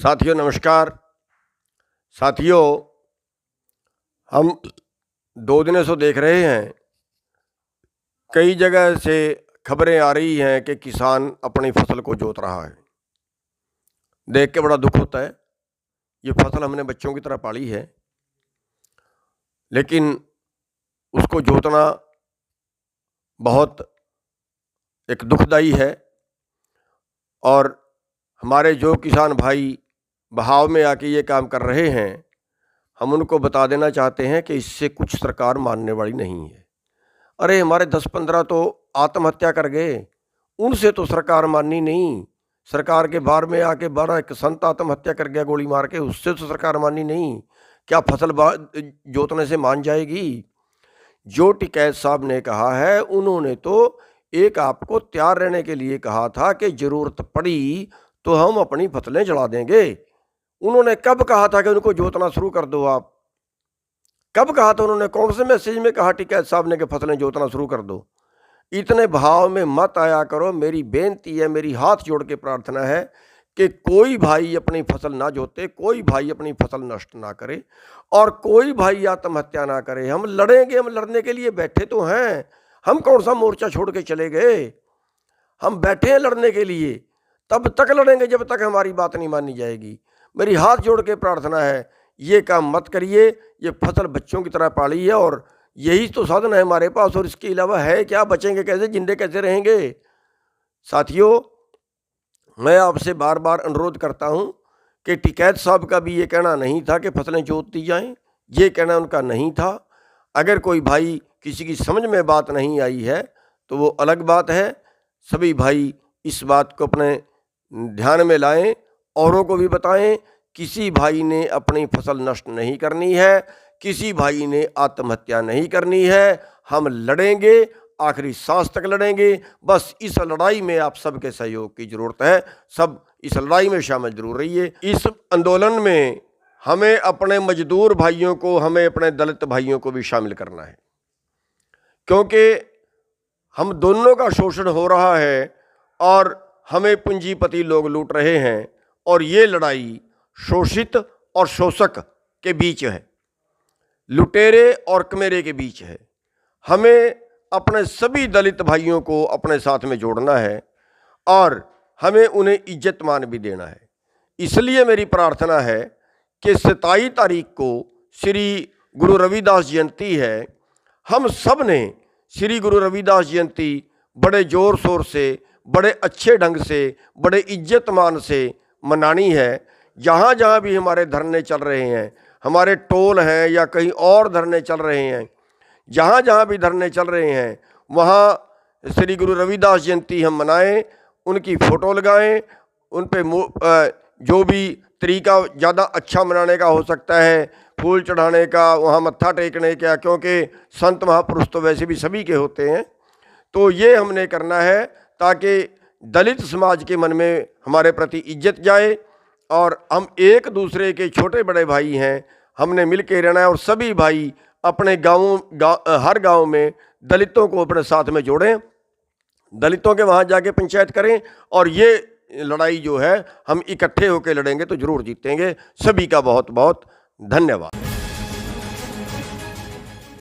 साथियों नमस्कार। साथियों, हम 2 दिनों से देख रहे हैं, कई जगह से खबरें आ रही हैं कि किसान अपनी फसल को जोत रहा है। देख के बड़ा दुख होता है। ये फसल हमने बच्चों की तरह पाली है, लेकिन उसको जोतना बहुत एक दुखदाई है। और हमारे जो किसान भाई बहाव में आके ये काम कर रहे हैं, हम उनको बता देना चाहते हैं कि इससे कुछ सरकार मानने वाली नहीं है। अरे हमारे 10-15 तो आत्महत्या कर गए, उनसे तो सरकार माननी नहीं। सरकार के बार में आके 12 एक संत आत्महत्या कर गया गोली मार के, उससे तो सरकार माननी नहीं। क्या फसल जोतने से मान जाएगी? जो टिकैत साहब ने कहा है, उन्होंने तो एक आपको तैयार रहने के लिए कहा था कि ज़रूरत पड़ी तो हम अपनी फसलें जला देंगे। उन्होंने कब कहा था कि उनको जोतना शुरू कर दो? आप कब कहा था? उन्होंने कौन से मैसेज में कहा टिकैत साहब ने कि फसलें जोतना शुरू कर दो? इतने भाव में मत आया करो। मेरी बेनती है, मेरी हाथ जोड़ के प्रार्थना है कि कोई भाई अपनी फसल ना जोते, कोई भाई अपनी फसल नष्ट ना करे और कोई भाई आत्महत्या ना करे। हम लड़ेंगे, हम लड़ने के लिए बैठे तो हैं। हम कौन सा मोर्चा छोड़ के चले गए? हम बैठे हैं लड़ने के लिए, तब तक लड़ेंगे जब तक हमारी बात नहीं मानी जाएगी। मेरी हाथ जोड़ के प्रार्थना है, ये काम मत करिए। ये फसल बच्चों की तरह पाली है और यही तो साधन है हमारे पास, और इसके अलावा है क्या? बचेंगे कैसे? जिंदे कैसे रहेंगे? साथियों, मैं आपसे बार बार अनुरोध करता हूं कि टिकैत साहब का भी ये कहना नहीं था कि फसलें जोत दी जाएं। ये कहना उनका नहीं था। अगर कोई भाई किसी की समझ में बात नहीं आई है तो वो अलग बात है। सभी भाई इस बात को अपने ध्यान में लाएं, औरों को भी बताएं। किसी भाई ने अपनी फसल नष्ट नहीं करनी है, किसी भाई ने आत्महत्या नहीं करनी है। हम लड़ेंगे, आखिरी सांस तक लड़ेंगे। बस इस लड़ाई में आप सबके सहयोग की ज़रूरत है। सब इस लड़ाई में शामिल जरूर रहिए। इस आंदोलन में हमें अपने मजदूर भाइयों को, हमें अपने दलित भाइयों को भी शामिल करना है, क्योंकि हम दोनों का शोषण हो रहा है और हमें पूंजीपति लोग लूट रहे हैं। और ये लड़ाई शोषित और शोषक के बीच है, लुटेरे और कमेरे के बीच है। हमें अपने सभी दलित भाइयों को अपने साथ में जोड़ना है और हमें उन्हें इज्जत मान भी देना है। इसलिए मेरी प्रार्थना है कि 27 तारीख को श्री गुरु रविदास जयंती है। हम सब ने श्री गुरु रविदास जयंती बड़े ज़ोर शोर से, बड़े अच्छे ढंग से, बड़े इज्जत मान से मनानी है। जहाँ जहाँ भी हमारे धरने चल रहे हैं, हमारे टोल हैं या कहीं और धरने चल रहे हैं, जहाँ जहाँ भी धरने चल रहे हैं, वहाँ श्री गुरु रविदास जयंती हम मनाएं। उनकी फ़ोटो लगाएं, उन पे जो भी तरीका ज़्यादा अच्छा मनाने का हो सकता है, फूल चढ़ाने का, वहाँ मत्था टेकने का, क्योंकि संत महापुरुष तो वैसे भी सभी के होते हैं। तो ये हमने करना है ताकि दलित समाज के मन में हमारे प्रति इज्जत जाए और हम एक दूसरे के छोटे बड़े भाई हैं। हमने मिल के रहना है और सभी भाई अपने हर गांव में दलितों को अपने साथ में जोड़ें, दलितों के वहाँ जाके पंचायत करें और ये लड़ाई जो है हम इकट्ठे होकर लड़ेंगे तो जरूर जीतेंगे। सभी का बहुत बहुत धन्यवाद।